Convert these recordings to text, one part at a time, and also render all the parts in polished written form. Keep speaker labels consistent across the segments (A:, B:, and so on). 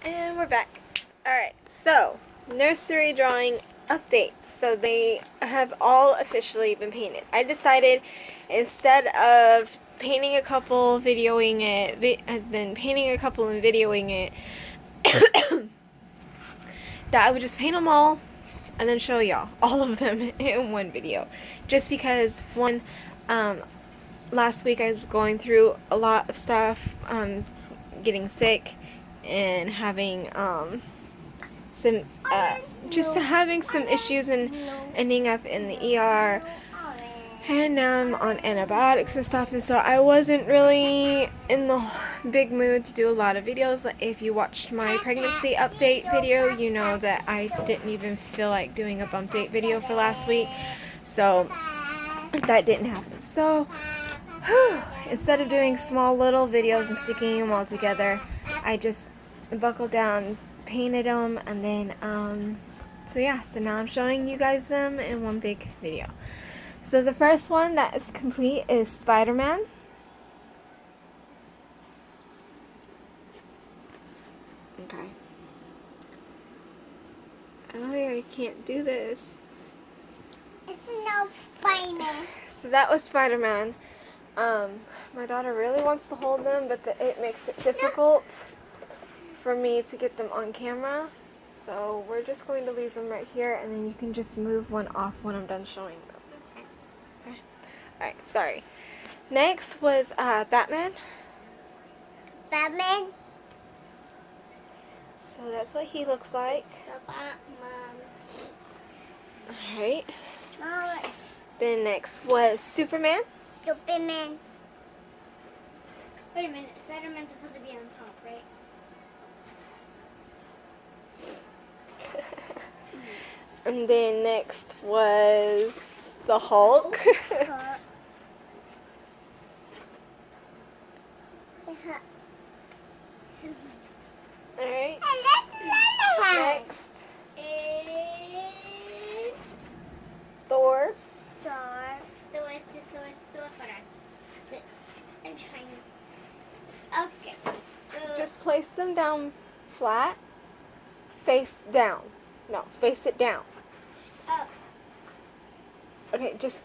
A: And we're back. Alright, so nursery drawing updates. So they have all officially been painted. I decided instead of painting a couple, videoing it, and then painting a couple and videoing it, that I would just paint them all and then show y'all all of them in one video. Just because, one, last week I was going through a lot of stuff, getting sick and having having some issues and ending up in the ER, and now I'm on antibiotics and stuff, and so I wasn't really in the big mood to do a lot of videos. Like, if you watched my pregnancy update video, you know that I didn't even feel like doing a bump date video for last week, so that didn't happen. So instead of doing small little videos and sticking them all together, I just buckled down, painted them, and then so now I'm showing you guys them in one big video. So the first one that is complete is Spider-Man. Okay. Oh yeah, I can't do this.
B: It's no Spider-Man.
A: So that was Spider-Man. My daughter really wants to hold them, but it makes it difficult for me to get them on camera. So we're just going to leave them right here, and then you can just move one off when I'm done showing them. Okay. Alright, sorry. Next was Batman.
B: Batman.
A: So that's what he looks like.
B: The Batman.
A: Alright.
B: Mama.
A: Then next was Superman.
B: Superman. Wait a minute. Spider-Man's supposed to be on top, right?
A: And then next was the Hulk. Alright. Next
B: is
A: Thor.
B: Star. Hold on. I'm trying. Okay.
A: Just place them down flat. Face down. No, face it down.
B: Oh.
A: Okay, just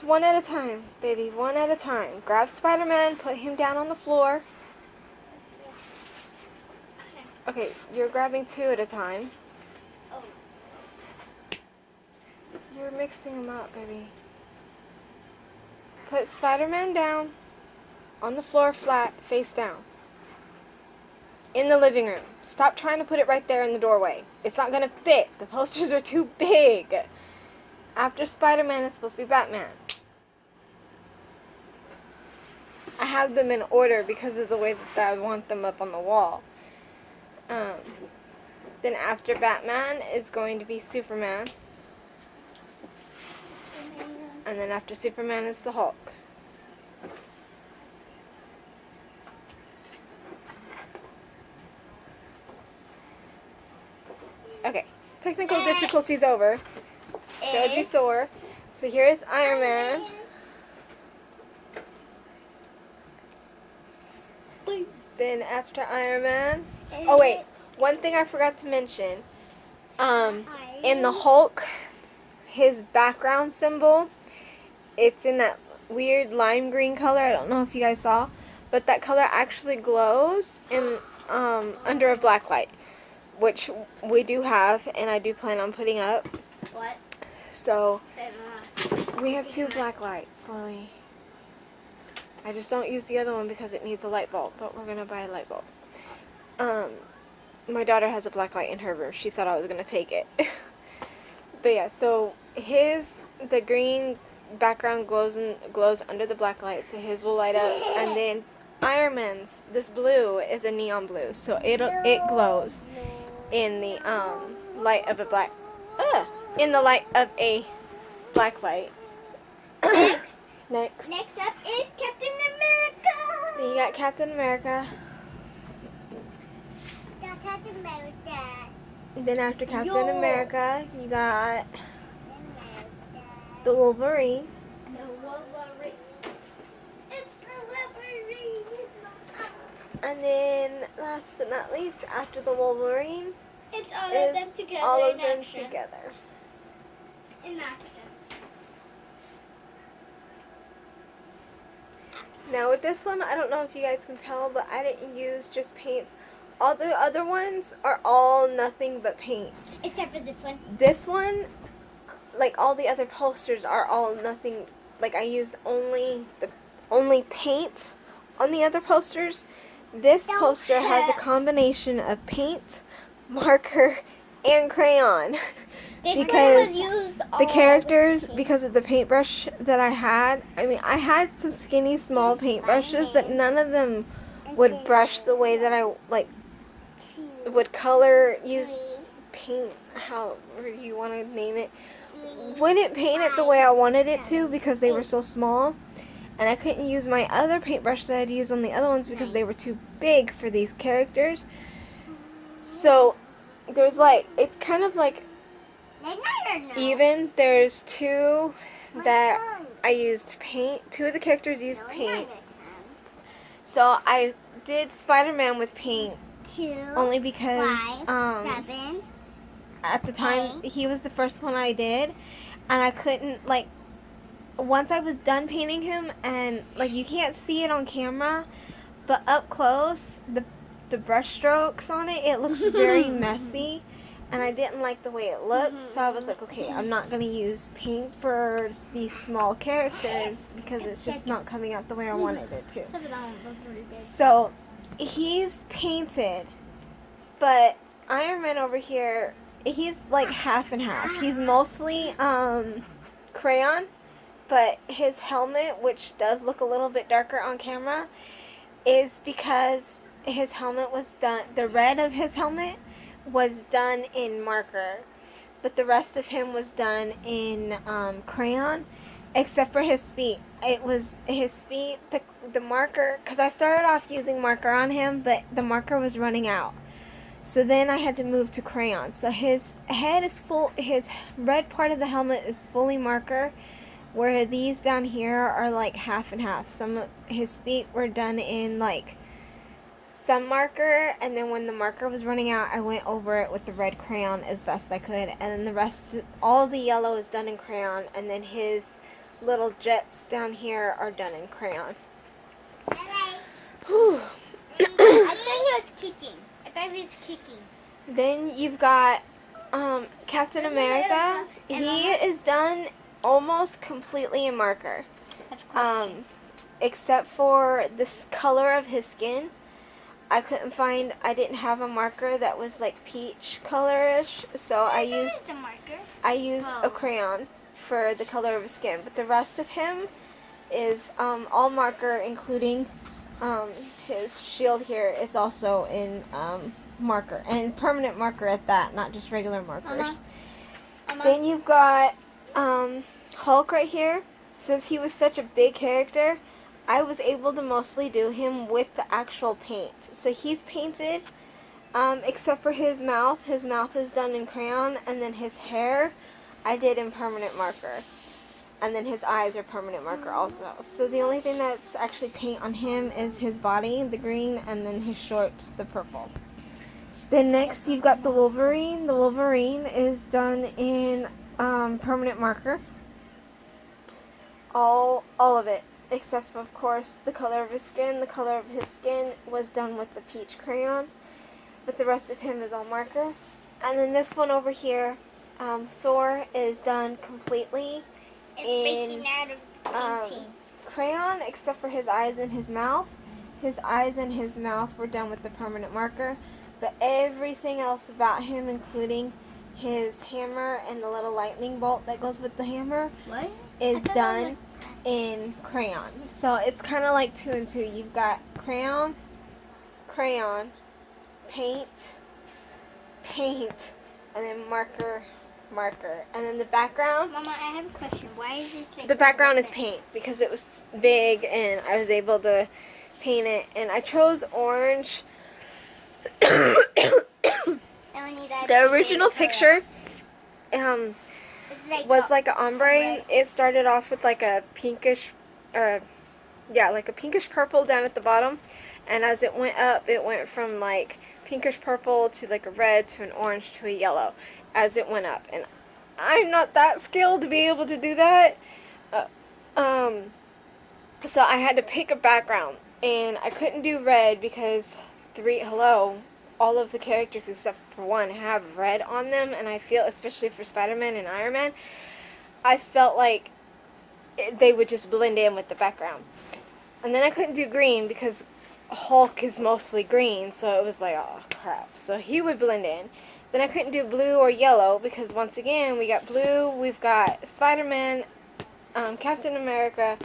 A: one at a time, baby. One at a time. Grab Spider-Man, put him down on the floor. Okay, you're grabbing two at a time.
B: Oh.
A: You're mixing them up, baby. Put Spider-Man down on the floor flat, face down. In the living room. Stop trying to put it right there in the doorway. It's not going to fit. The posters are too big. After Spider-Man is supposed to be Batman. I have them in order because of the way that I want them up on the wall. Then after Batman is going to be Superman. And then after Superman is the Hulk. Okay, technical difficulties over. Showed you Thor. So here's Iron Man. Then after Iron Man. Oh wait, one thing I forgot to mention. In the Hulk, his background symbol, it's in that weird lime green color. I don't know if you guys saw, but that color actually glows in under a black light, which we do have, and I do plan on putting up.
B: What?
A: So we have two black lights, Lily. I just don't use the other one because it needs a light bulb, but we're gonna buy a light bulb. My daughter has a black light in her room. She thought I was gonna take it. But yeah, so the green background glows under the black light, so his will light up, and then Iron Man's, this blue is a neon blue, so it glows in the light of a black light. Next
B: up is Captain America.
A: Then you got Captain America.
B: Captain America.
A: Then after Captain America, you got the Wolverine.
B: The Wolverine. It's the Wolverine.
A: And then, last but not least, after the Wolverine,
B: It's all
A: is
B: of them together
A: all of
B: in
A: them
B: action.
A: together.
B: In action.
A: Now with this one, I don't know if you guys can tell, but I didn't use just paints. All the other ones are all nothing but paints.
B: Except for this one.
A: This one, like all the other posters, are all nothing. Like I used only paint on the other posters. This poster has a combination of paint, marker, and crayon.
B: This
A: Because
B: one was used
A: the
B: all
A: characters,
B: paint.
A: because of the paintbrush that I had, I mean, I had some skinny, small paintbrushes, but none of them would brush the way that I, like, would color, use paint, however you want to name it. Wouldn't paint it the way I wanted it to because they were so small. And I couldn't use my other paintbrush that I'd used on the other ones because they were too big for these characters. So, there's like, it's kind of like even. There's two that I used paint. Two of the characters used paint. So I did Spider-Man with paint only because at the time he was the first one I did, and I couldn't, like, once I was done painting him, and like you can't see it on camera, but up close the brush strokes on it, it looks very messy. And I didn't like the way it looked, so I was like, okay, I'm not going to use paint for these small characters because it's just not coming out the way I wanted it to. So, he's painted, but Iron Man over here, he's like half and half. He's mostly crayon, but his helmet, which does look a little bit darker on camera, is because his helmet was done, the red of his helmet was done in marker, but the rest of him was done in crayon, except for his feet. It was his feet, the marker, because I started off using marker on him, but the marker was running out. So then I had to move to crayon. So his head is full, his red part of the helmet is fully marker, where these down here are like half and half. Some of his feet were done in like some marker, and then when the marker was running out, I went over it with the red crayon as best I could, and then the rest, all the yellow is done in crayon, and then his little jets down here are done in crayon. Whew.
B: I thought he was kicking.
A: Then you've got Captain America. He is done almost completely in marker, except for this color of his skin. I didn't have a marker that was like peach colorish, so I used a crayon for the color of his skin. But the rest of him is all marker, including his shield here is also in marker, and permanent marker at that, not just regular markers. Then you've got Hulk right here. Since he was such a big character, I was able to mostly do him with the actual paint. So he's painted, except for his mouth. His mouth is done in crayon, and then his hair I did in permanent marker. And then his eyes are permanent marker also. So the only thing that's actually paint on him is his body, the green, and then his shorts, the purple. Then next you've got the Wolverine. The Wolverine is done in permanent marker. All of it. Except, of course, the color of his skin. The color of his skin was done with the peach crayon, but the rest of him is all marker. And then this one over here, Thor, is done completely in crayon, except for his eyes and his mouth. His eyes and his mouth were done with the permanent marker, but everything else about him, including his hammer and the little lightning bolt that goes with the hammer, is done in crayon. So it's kind of like 2 and 2. You've got crayon, paint, and then marker. And then the background.
B: Mama, I have a question. Why is this like
A: the background is paint because it was big and I was able to paint it. And I chose orange. The original picture was like an ombre. It started off with like a pinkish, like a pinkish purple down at the bottom, And as it went up, it went from like pinkish purple to like a red to an orange to a yellow as it went up. And I'm not that skilled to be able to do that. Uh, um, so I had to pick a background, and I couldn't do red because all of the characters except for one have red on them, and I feel, especially for Spider-Man and Iron Man, I felt like they would just blend in with the background. And then I couldn't do green because Hulk is mostly green, so it was like, oh crap. So he would blend in. Then I couldn't do blue or yellow because once again, we got blue, we've got Spider-Man, Captain America,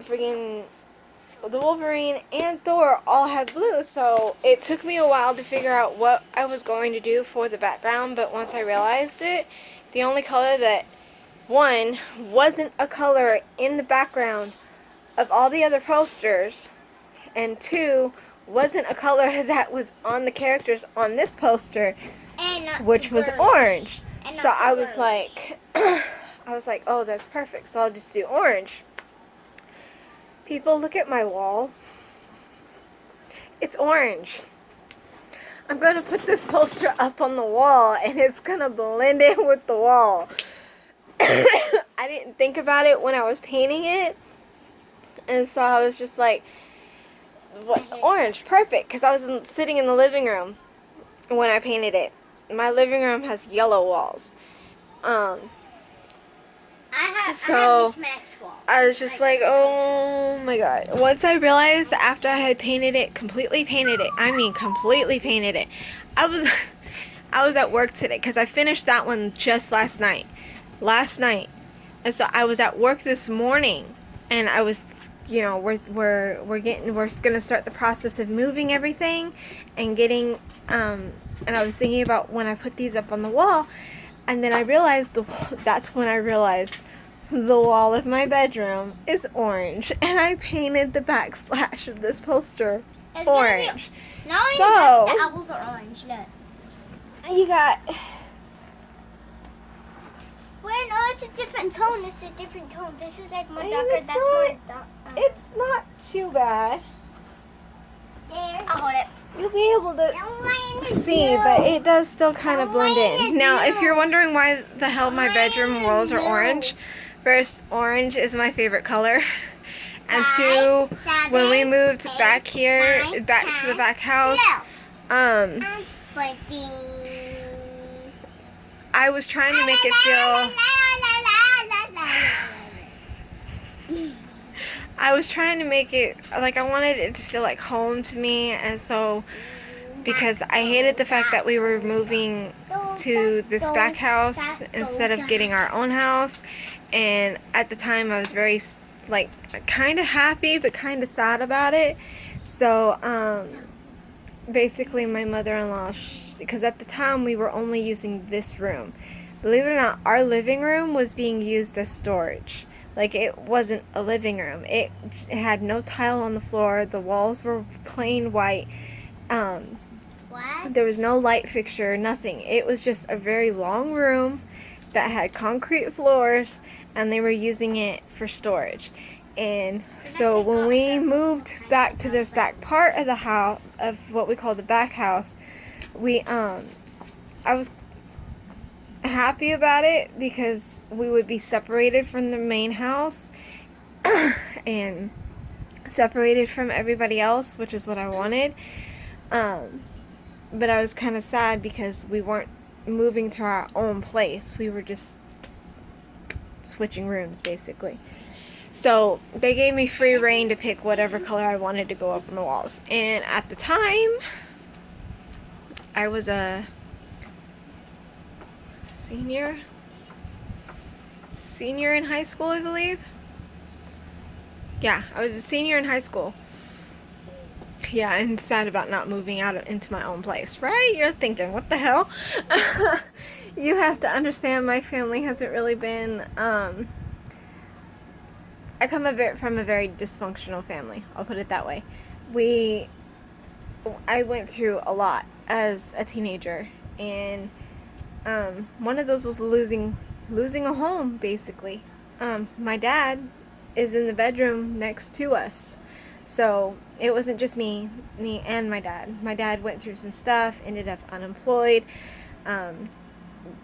A: freaking the Wolverine, and Thor all have blue. So it took me a while to figure out what I was going to do for the background, but once I realized it, the only color that, one, wasn't a color in the background of all the other posters, and two, wasn't a color that was on the characters on this poster, which was orange. So I was like, oh, that's perfect. So I'll just do orange. People, look at my wall. It's orange. I'm going to put this poster up on the wall, and it's going to blend in with the wall. I didn't think about it when I was painting it. And so I was just like, what, orange, perfect, because I was sitting in the living room when I painted it. My living room has yellow walls. I was just like, oh my god. Once I realized, after I had completely painted it, I was at work today because I finished that one just last night. And so I was at work this morning, and I was, we're gonna start the process of moving everything and getting, and I was thinking about when I put these up on the wall, and then I realized that's when I realized the wall of my bedroom is orange, and I painted the backsplash of this poster orange.
B: The apples are orange. Look.
A: You got.
B: Wait, no, it's a different tone. This is like more
A: And
B: darker.
A: it's
B: That's
A: not-
B: more dark.
A: It's not too bad.
B: There. I'll hold it.
A: You'll be able to see, but it does still kind of blend in. Now, if you're wondering why the hell my bedroom walls are orange, first, orange is my favorite color. And two, when we moved back here, back to the back house, I was trying to make it feel... I was trying to make it, like, I wanted it to feel like home to me, and so, because I hated the fact that we were moving to this back house instead of getting our own house, and at the time I was very, like, kind of happy, but kind of sad about it. So, basically my mother-in-law, because at the time we were only using this room. Believe it or not, our living room was being used as storage. Like, it wasn't a living room. It had no tile on the floor. The walls were plain white. There was no light fixture, nothing. It was just a very long room that had concrete floors, and they were using it for storage. And so when we moved back to this back part of the house, of what we call the back house, I was happy about it because we would be separated from the main house and separated from everybody else, which is what I wanted. But I was kind of sad because we weren't moving to our own place. We were just switching rooms, basically. So they gave me free reign to pick whatever color I wanted to go up on the walls. And at the time, I was a senior in high school, I believe. Yeah, I was a senior in high school. Yeah, and sad about not moving out into my own place, right? You're thinking, what the hell? You have to understand, my family hasn't really been, I come from a very dysfunctional family, I'll put it that way. I went through a lot as a teenager, and one of those was losing a home, basically. My dad is in the bedroom next to us. So it wasn't just me and my dad. My dad went through some stuff, ended up unemployed,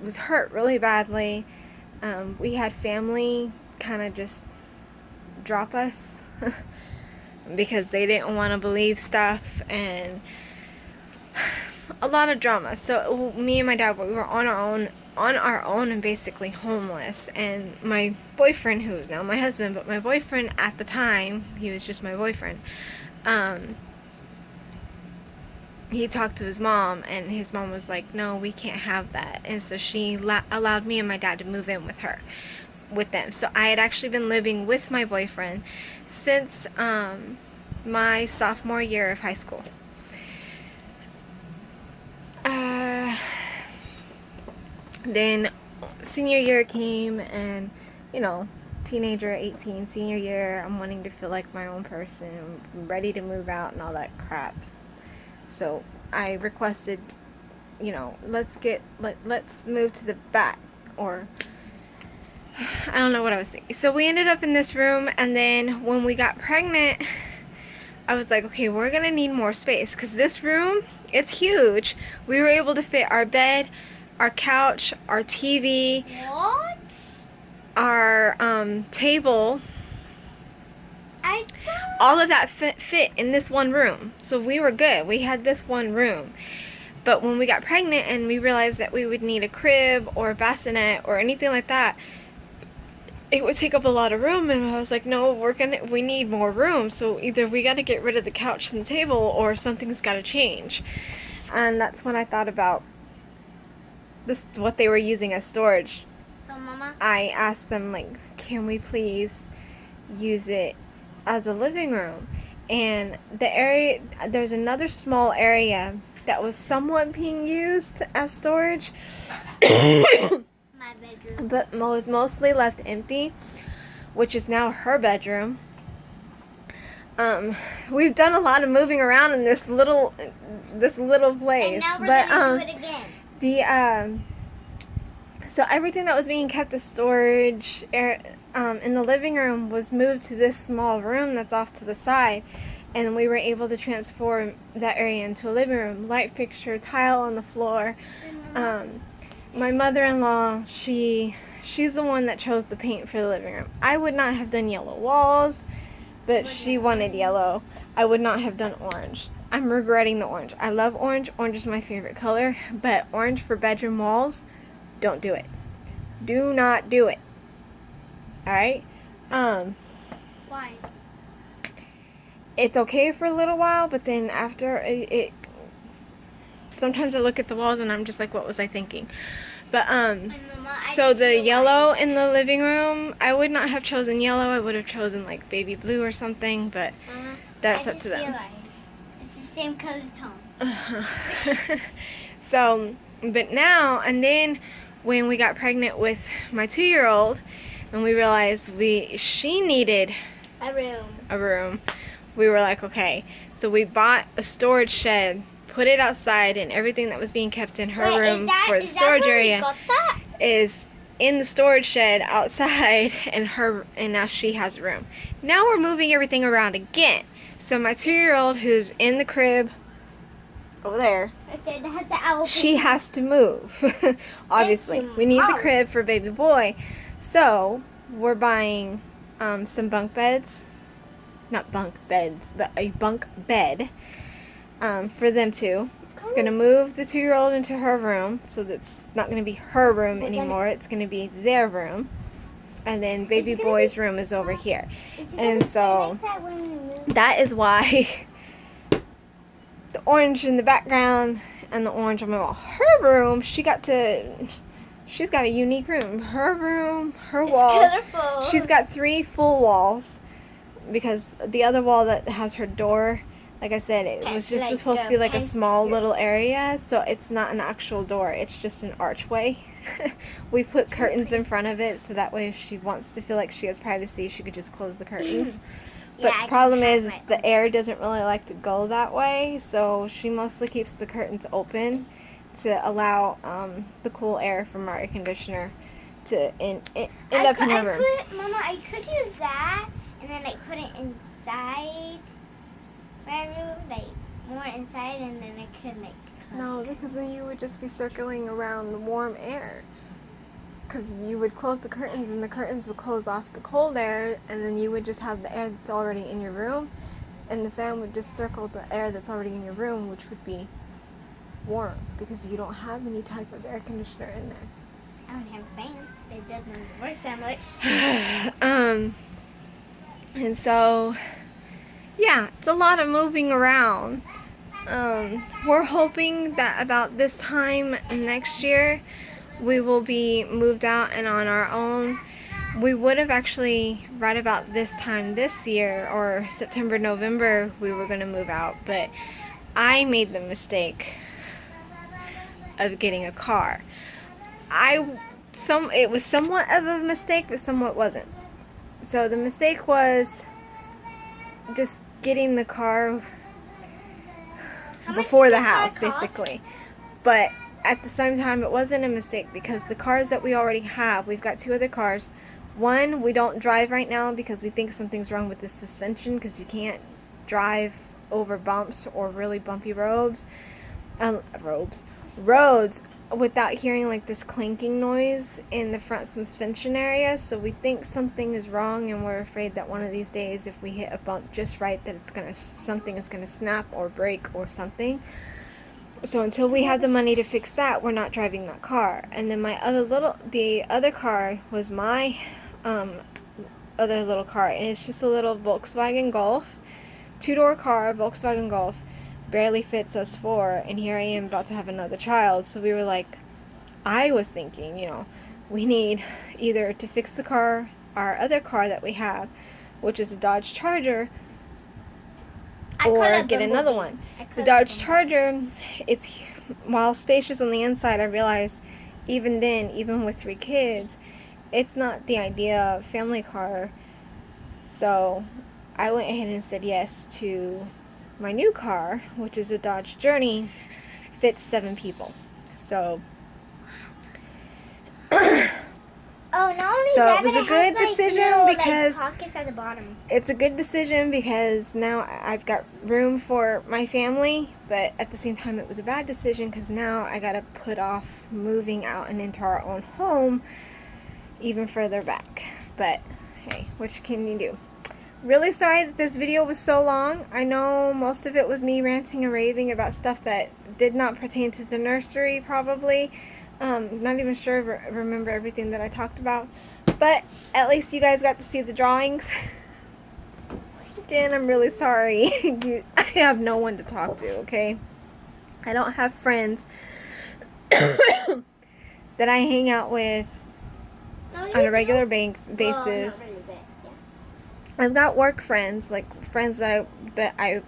A: was hurt really badly. We had family kind of just drop us because they didn't want to believe stuff, and a lot of drama. So me and my dad, we were on our own and basically homeless. And my boyfriend, who is now my husband, but my boyfriend at the time, he was just my boyfriend, he talked to his mom, and his mom was like, no, we can't have that. And so she allowed me and my dad to move in with them. So I had actually been living with my boyfriend since my sophomore year of high school. Then senior year came, and teenager, 18, senior year, I'm wanting to feel like my own person, I'm ready to move out and all that crap. So I requested, let's move to the back, or I don't know what I was thinking. So we ended up in this room, and then when we got pregnant, I was like, okay, we're gonna need more space, because this room, it's huge. We were able to fit our bed, our couch, our TV, our table, all of that fit in this one room. So we were good. We had this one room. But when we got pregnant and we realized that we would need a crib or a bassinet or anything like that, it would take up a lot of room, and I was like, no, we need more room. So either we got to get rid of the couch and the table, or something's got to change. And that's when I thought about what they were using as storage.
B: So, Mama?
A: I asked them, like, can we please use it as a living room? And there's another small area that was somewhat being used as storage,
B: My bedroom.
A: but was mostly left empty, which is now her bedroom. We've done a lot of moving around in this little place,
B: And now we're
A: but
B: gonna do it again.
A: So everything that was being kept as storage in the living room was moved to this small room that's off to the side, and we were able to transform that area into a living room. Light fixture, tile on the floor. My mother-in-law, she's the one that chose the paint for the living room. I would not have done yellow walls, but she wanted yellow. I would not have done orange. I'm regretting the orange. I love orange. Orange is my favorite color, but orange for bedroom walls, don't do it. Do not do it. Alright?
B: Why?
A: It's okay for a little while, but then after it sometimes I look at the walls and I'm just like, what was I thinking? But
B: Mama,
A: so the yellow in the living room, I would not have chosen yellow. I would have chosen like baby blue or something, but that's up to them.
B: Realized it's the same color tone.
A: So, but now, and then when we got pregnant with my 2-year-old, and we realized she needed
B: A
A: room, we were like, okay. So we bought a storage shed, put it outside, and everything that was being kept in her room for the storage area is in the storage shed outside, and now she has a room. Now we're moving everything around again. So my 2-year-old, who's in the crib over there,
B: Okay, that has the owl.
A: she has to move. Obviously, we need the crib for baby boy. So we're buying some bunk beds, not bunk beds, but a bunk bed for them two. Gonna move the 2-year-old into her room, so that's not gonna be her room anymore. It's gonna be their room, and then baby boy's room is over here. And so that is why the orange in the background and the orange on my wall. Her room, she's got a unique room. Her room, her walls.
B: Colorful.
A: She's got 3 full walls, because the other wall that has her door, like I said, it was just
B: like
A: supposed to
B: the
A: be like a
B: pantry.
A: small little area, so it's not an actual door. It's just an archway. We put curtains in front of it, so that way if she wants to feel like she has privacy, she could just close the curtains. But
B: Yeah,
A: the problem
B: I can
A: is
B: have
A: the air doesn't really like to go that way, so she mostly keeps the curtains open to allow the cool air from our air conditioner to end up in her room.
B: Mama, I could use that and then like put it inside bedroom, like more inside, and then I could like.
A: No, because then you would just be circling around the warm air. Because you would close the curtains, and the curtains would close off the cold air, and then you would just have the air that's already in your room, and the fan would just circle the air that's already in your room, which would be warm, because you don't have any type of air conditioner in there.
B: I don't have a fan. It doesn't work that much.
A: And so, yeah, it's a lot of moving around. We're hoping that about this time next year, we will be moved out and on our own. We would have actually, right about this time this year, or September, November, we were going to move out, but I made the mistake of getting a car. It was somewhat of a mistake, but somewhat wasn't. So the mistake was just getting the car before the house, basically. But at the same time, it wasn't a mistake, because the cars that we already have, we've got 2 other cars. One, we don't drive right now because we think something's wrong with the suspension, because you can't drive over bumps or really bumpy roads without hearing like this clanking noise in the front suspension area. So we think something is wrong, and we're afraid that one of these days, if we hit a bump just right, that something is gonna snap or break or something. So until we have the money to fix that, we're not driving that car. And then the other car was my other little car, and it's just a little Volkswagen Golf, 2-door car, Volkswagen Golf. Barely fits us 4, and here I am about to have another child. So we were like, I was thinking, we need either to fix the car, our other car that we have, which is a Dodge Charger, or get another one. The Dodge Charger, while spacious on the inside, I realized even then, even with 3 kids, it's not the idea family car. So I went ahead and said yes to my new car, which is a Dodge Journey, fits 7 people. So
B: it
A: was a good decision, because
B: pockets at the bottom.
A: It's a good decision because now I've got room for my family, but at the same time it was a bad decision because now I gotta put off moving out and into our own home even further back. But hey, what can you do? Really sorry that this video was so long. I know most of it was me ranting and raving about stuff that did not pertain to the nursery, probably. Not even sure remember everything that I talked about. But at least you guys got to see the drawings. Again, I'm really sorry. I have no one to talk to, okay? I don't have friends that I hang out with on a regular basis.
B: Well, not really, but, yeah.
A: I've got work friends, like friends that I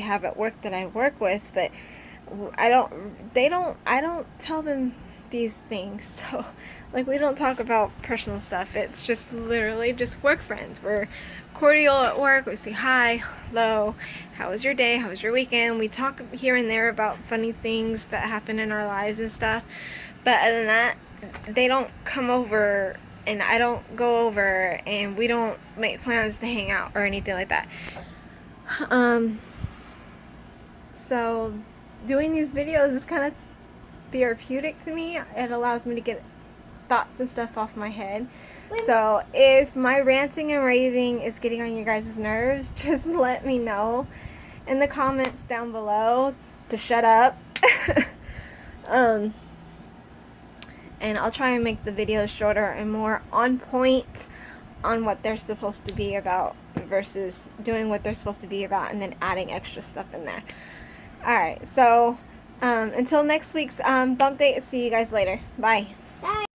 A: have at work that I work with, but I don't tell them these things. So like, we don't talk about personal stuff. It's just literally just work friends. We're cordial at work. We say hi, hello, how was your day, how was your weekend. We talk here and there about funny things that happen in our lives and stuff, but other than that, they don't come over and I don't go over, and we don't make plans to hang out or anything like that. So doing these videos is kind of therapeutic to me. It allows me to get thoughts and stuff off my head. So if my ranting and raving is getting on you guys' nerves, just let me know in the comments down below to shut up. And I'll try and make the videos shorter and more on point on what they're supposed to be about versus doing what they're supposed to be about and then adding extra stuff in there. Alright, so until next week's bump date, see you guys later. Bye.
B: Bye.